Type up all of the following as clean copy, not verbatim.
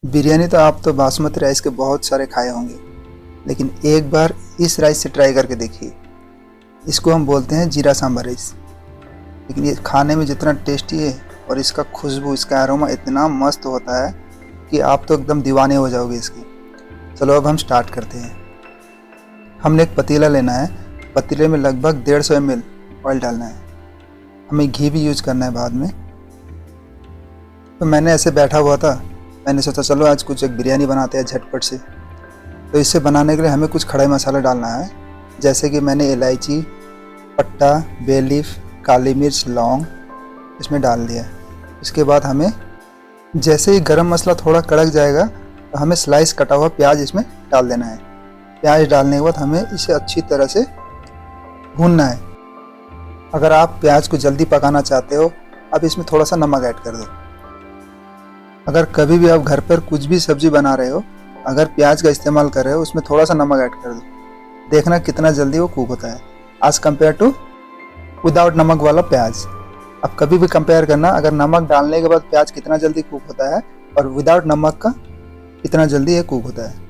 बिरयानी तो आप तो बासमती राइस के बहुत सारे खाए होंगे, लेकिन एक बार इस राइस से ट्राई करके देखिए। इसको हम बोलते हैं जीरा सांभर राइस। लेकिन ये खाने में जितना टेस्टी है और इसका खुशबू, इसका अरोमा इतना मस्त होता है कि आप तो एकदम दीवाने हो जाओगे इसके। चलो अब हम स्टार्ट करते हैं। हमने एक पतीला लेना है। पतीले में लगभग 150 ml ऑयल डालना है। हमें घी भी यूज करना है बाद में। तो मैंने ऐसे बैठा हुआ था, मैंने सोचा चलो आज कुछ एक बिरयानी बनाते हैं झटपट से। तो इसे बनाने के लिए हमें कुछ खड़े मसाला डालना है, जैसे कि मैंने इलायची, पत्ता, बे लीफ, काली मिर्च, लौंग इसमें डाल दिया। उसके बाद हमें जैसे ही गरम मसाला थोड़ा कड़क जाएगा तो हमें स्लाइस कटा हुआ प्याज इसमें डाल देना है। प्याज डालने के बाद हमें इसे अच्छी तरह से भूनना है। अगर आप प्याज को जल्दी पकाना चाहते हो, आप इसमें थोड़ा सा नमक ऐड कर दो। अगर कभी भी आप घर पर कुछ भी सब्जी बना रहे हो, अगर प्याज का इस्तेमाल कर रहे हो, उसमें थोड़ा सा नमक ऐड कर दो। देखना कितना जल्दी वो कुक होता है एज़ कम्पेयर टू विदाउट नमक वाला प्याज। अब कभी भी कंपेयर करना, अगर नमक डालने के बाद प्याज कितना जल्दी कुक होता है और विदाउट नमक का कितना जल्दी ये कुक होता है।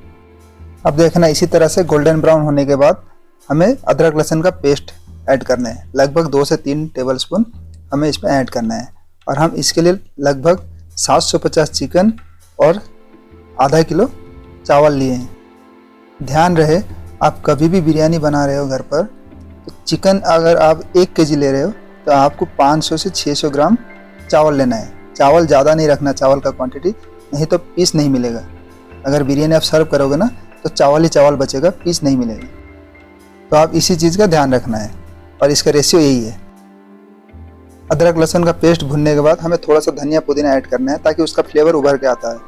अब देखना इसी तरह से गोल्डन ब्राउन होने के बाद हमें अदरक लहसुन का पेस्ट ऐड करना है। लगभग 2 से 3 टेबलस्पून हमें इसमें ऐड करना है। और हम इसके लिए लगभग 750 चिकन और आधा किलो चावल लिए हैं। ध्यान रहे, आप कभी भी बिरयानी बना रहे हो घर पर, तो चिकन अगर आप 1 kg ले रहे हो तो आपको 500 से 600 ग्राम चावल लेना है। चावल ज़्यादा नहीं रखना, चावल का क्वांटिटी, नहीं तो पीस नहीं मिलेगा। अगर बिरयानी आप सर्व करोगे ना तो चावल ही चावल बचेगा, पीस नहीं मिलेगा। तो आप इसी चीज़ का ध्यान रखना है और इसका रेशियो यही है। अदरक लहसुन का पेस्ट भुनने के बाद हमें थोड़ा सा धनिया पुदीना ऐड करना है ताकि उसका फ्लेवर उभर के आता है।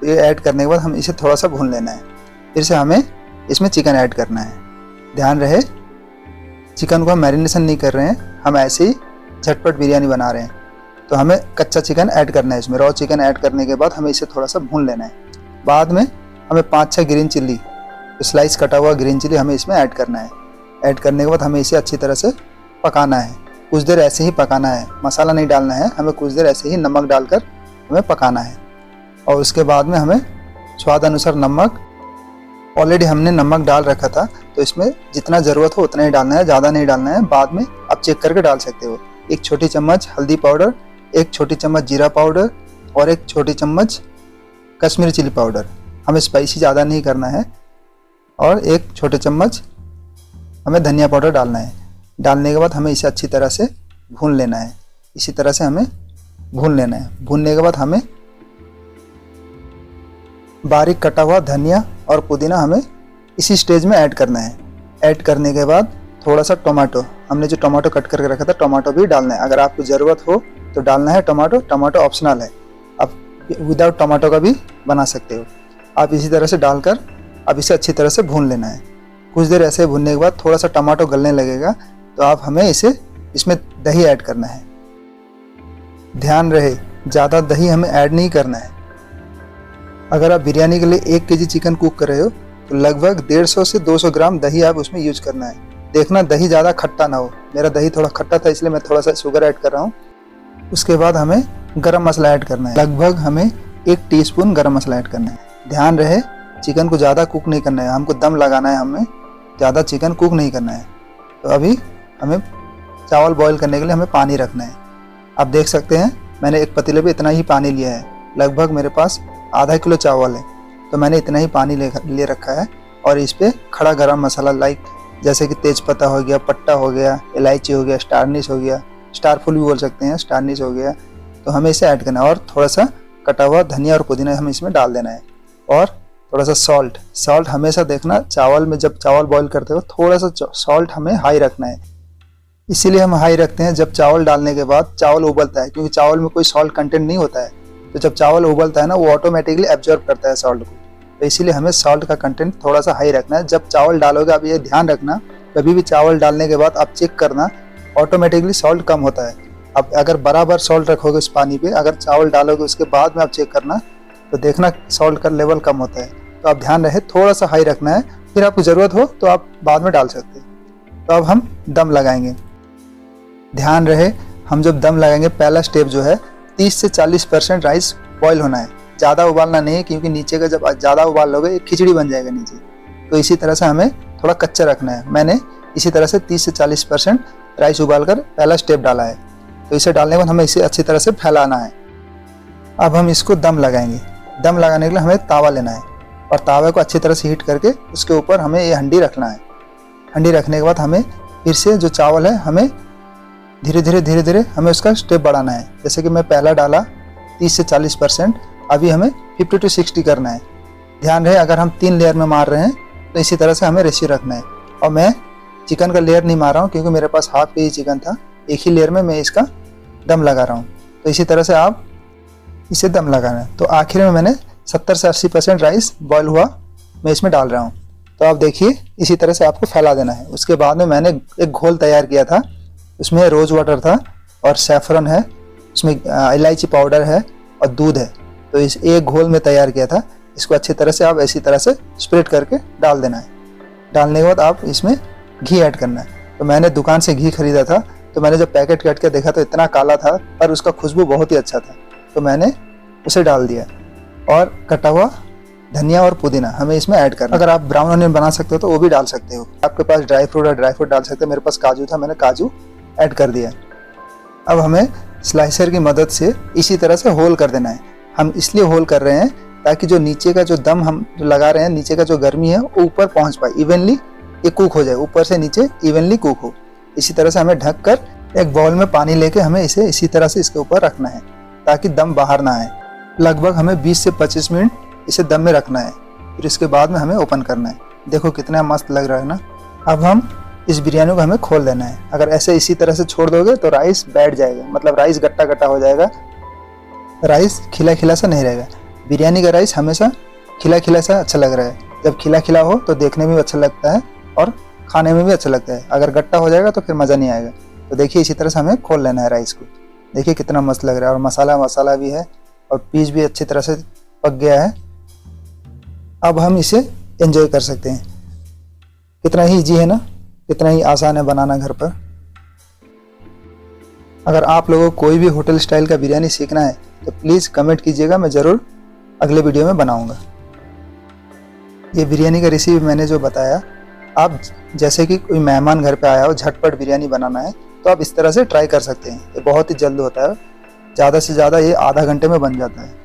तो ये ऐड करने के बाद हम इसे थोड़ा सा भून लेना है। फिर से हमें इसमें चिकन ऐड करना है। ध्यान रहे, चिकन को हम मैरिनेशन नहीं कर रहे हैं, हम ऐसे ही झटपट बिरयानी बना रहे हैं। तो हमें कच्चा चिकन ऐड करना है इसमें। रॉ चिकन ऐड करने के बाद हमें इसे थोड़ा सा भून लेना है। बाद में हमें 5-6 ग्रीन चिल्ली, तो स्लाइस कटा हुआ ग्रीन चिल्ली हमें इसमें ऐड करना है। ऐड करने के बाद हमें इसे अच्छी तरह से पकाना है। कुछ देर ऐसे ही पकाना है, मसाला नहीं डालना है। हमें कुछ देर ऐसे ही नमक डालकर हमें पकाना है। और उसके बाद में हमें स्वाद अनुसार नमक, ऑलरेडी हमने नमक डाल रखा था, तो इसमें जितना ज़रूरत हो उतना ही डालना है, ज़्यादा नहीं डालना है। बाद में आप चेक करके डाल सकते हो। 1 छोटी चम्मच हल्दी पाउडर, 1 छोटी चम्मच जीरा पाउडर और 1 छोटी चम्मच कश्मीरी चिली पाउडर। हमें स्पाइसी ज़्यादा नहीं करना है। और 1 छोटे चम्मच हमें धनिया पाउडर डालना है। डालने के बाद हमें इसे अच्छी तरह से भून लेना है। इसी तरह से हमें भून लेना है। भूनने के बाद हमें बारीक कटा हुआ धनिया और पुदीना हमें इसी स्टेज में ऐड करना है। ऐड करने के बाद थोड़ा सा टमाटो, हमने जो टमाटो कट करके रखा था, टमाटो भी डालना है। अगर आपको ज़रूरत हो तो डालना है टमाटो। टमाटो ऑप्शनल है, आप विदाउट टमाटो का भी बना सकते हो। आप इसी तरह से डालकर अब इसे अच्छी तरह से भून लेना है। कुछ देर ऐसे भूनने के बाद थोड़ा सा टमाटो गलने लगेगा तो आप हमें इसमें दही ऐड करना है। ध्यान रहे, ज़्यादा दही हमें ऐड नहीं करना है। अगर आप बिरयानी के लिए 1 kg चिकन कुक कर रहे हो तो लगभग 150 से 200 ग्राम दही आप उसमें यूज करना है। देखना दही ज़्यादा खट्टा ना हो। मेरा दही थोड़ा खट्टा था, इसलिए मैं थोड़ा सा शुगर ऐड कर रहा हूँ। उसके बाद हमें गरम मसाला ऐड करना है। लगभग हमें 1 टीस्पून गरम मसाला ऐड करना है। ध्यान रहे, चिकन को ज़्यादा कुक नहीं करना है, हमको दम लगाना है, हमें ज़्यादा चिकन कुक नहीं करना है। तो अभी हमें चावल बॉईल करने के लिए हमें पानी रखना है। आप देख सकते हैं मैंने एक पतीले पे इतना ही पानी लिया है। लगभग मेरे पास आधा किलो चावल है, तो मैंने इतना ही पानी ले रखा है। और इस पर खड़ा गरम मसाला लाइक जैसे कि तेज़पत्ता हो गया, पट्टा हो गया, इलायची हो गया, स्टार अनीस हो गया, स्टार फूल भी बोल सकते हैं, स्टार अनीस हो गया, तो हमें इसे ऐड करना है। और थोड़ा सा कटा हुआ धनिया और पुदीना हमें इसमें डाल देना है। और थोड़ा सा सॉल्ट हमेशा देखना, चावल में जब चावल बॉईल करते हो थोड़ा सा सॉल्ट हमें हाई रखना है। इसीलिए हम हाई रखते हैं, जब चावल डालने के बाद चावल उबलता है, क्योंकि चावल में कोई सॉल्ट कंटेंट नहीं होता है। तो जब चावल उबलता है ना, वो ऑटोमेटिकली एब्जॉर्ब करता है सॉल्ट को। तो इसीलिए हमें सॉल्ट का कंटेंट थोड़ा सा हाई रखना है। जब चावल डालोगे आप ये ध्यान रखना, कभी भी चावल डालने के बाद आप चेक करना, ऑटोमेटिकली सॉल्ट कम होता है। अब अगर बराबर सॉल्ट रखोगे उस पानी पे, अगर चावल डालोगे उसके बाद में आप चेक करना, तो देखना सॉल्ट का लेवल कम होता है। तो आप ध्यान रहे, थोड़ा सा हाई रखना है। फिर आपको ज़रूरत हो तो आप बाद में डाल सकते हैं। तो अब हम दम लगाएंगे। ध्यान रहे, हम जब दम लगाएंगे, पहला स्टेप जो है 30 से 40% राइस बॉईल होना है। ज़्यादा उबालना नहीं है, क्योंकि नीचे का जब ज़्यादा उबाल लोगे खिचड़ी बन जाएगा नीचे। तो इसी तरह से हमें थोड़ा कच्चा रखना है। मैंने इसी तरह से 30 से 40% राइस उबाल कर पहला स्टेप डाला है। तो इसे डालने के बाद हमें इसे अच्छी तरह से फैलाना है। अब हम इसको दम लगाएंगे। दम लगाने के लिए हमें तावा लेना है और तावे को अच्छी तरह से हीट करके उसके ऊपर हमें ये हंडी रखना है। हंडी रखने के बाद हमें फिर से जो चावल है हमें धीरे धीरे हमें उसका स्टेप बढ़ाना है। जैसे कि मैं पहला डाला 30 से 40%, अभी हमें 50 to 60 करना है। ध्यान रहे अगर हम 3 लेयर में मार रहे हैं तो इसी तरह से हमें रेशियो रखना है। और मैं चिकन का लेयर नहीं मार रहा हूँ, क्योंकि मेरे पास हाफ केजी चिकन था, एक ही लेयर में मैं इसका दम लगा रहा हूँ। तो इसी तरह से आप इसे दम लगाना है। तो आखिर में मैंने 70 से 80% राइस बॉयल हुआ मैं इसमें डाल रहा हूँ। तो आप देखिए इसी तरह से आपको फैला देना है। उसके बाद में मैंने एक घोल तैयार किया था, उसमें रोज़ वाटर था और सैफरन है, उसमें इलायची पाउडर है और दूध है। तो इस एक घोल में तैयार किया था। इसको अच्छी तरह से आप इसी तरह से स्प्रेड करके डाल देना है। डालने के बाद आप इसमें घी ऐड करना है। तो मैंने दुकान से घी खरीदा था, तो मैंने जब पैकेट कट के देखा तो इतना काला था, पर उसका खुशबू बहुत ही अच्छा था, तो मैंने उसे डाल दिया। और कटा हुआ धनिया और पुदीना हमें इसमें ऐड करना। अगर आप ब्राउन ऑनियन बना सकते हो तो वो भी डाल सकते हो। आपके पास ड्राई फ्रूट है, ड्राई फ्रूट डाल सकते हो। मेरे पास काजू था, मैंने काजू ऐड कर दिया। अब हमें स्लाइसर की मदद से इसी तरह से होल कर देना है। हम इसलिए होल कर रहे हैं ताकि जो नीचे का जो दम हम लगा रहे हैं, नीचे का जो गर्मी है वो ऊपर पहुंच पाए, इवनली ये कुक हो जाए, ऊपर से नीचे इवनली कुक हो। इसी तरह से हमें ढक कर एक बाउल में पानी लेके हमें इसे इसी तरह से इसके ऊपर रखना है ताकि दम बाहर ना आए। लगभग हमें 20 से 25 मिनट इसे दम में रखना है। फिर इसके बाद में हमें ओपन करना है। देखो कितना मस्त लग रहा है ना। अब हम इस बिरयानी को हमें खोल देना है। अगर ऐसे इसी तरह से छोड़ दोगे तो राइस बैठ जाएगा, मतलब राइस गट्टा गट्टा हो जाएगा, राइस खिला खिला सा नहीं रहेगा। बिरयानी का राइस हमेशा खिला खिला सा अच्छा लग रहा है। जब खिला खिला हो तो देखने में भी अच्छा लगता है और खाने में भी अच्छा लगता है। अगर गट्टा हो जाएगा तो फिर मज़ा नहीं आएगा। तो देखिए इसी तरह से हमें खोल लेना है राइस को। देखिए कितना मस्त लग रहा है और मसाला भी है और पीस भी अच्छी तरह से पक गया है। अब हम इसे एंजॉय कर सकते हैं। कितना ही ईजी है ना, कितना ही आसान है बनाना घर पर। अगर आप लोगों को कोई भी होटल स्टाइल का बिरयानी सीखना है तो प्लीज़ कमेंट कीजिएगा, मैं ज़रूर अगले वीडियो में बनाऊंगा। ये बिरयानी का रेसिपी मैंने जो बताया, आप जैसे कि कोई मेहमान घर पे आया हो, झटपट बिरयानी बनाना है तो आप इस तरह से ट्राई कर सकते हैं। ये बहुत ही जल्द होता है, ज़्यादा से ज़्यादा ये आधा घंटे में बन जाता है।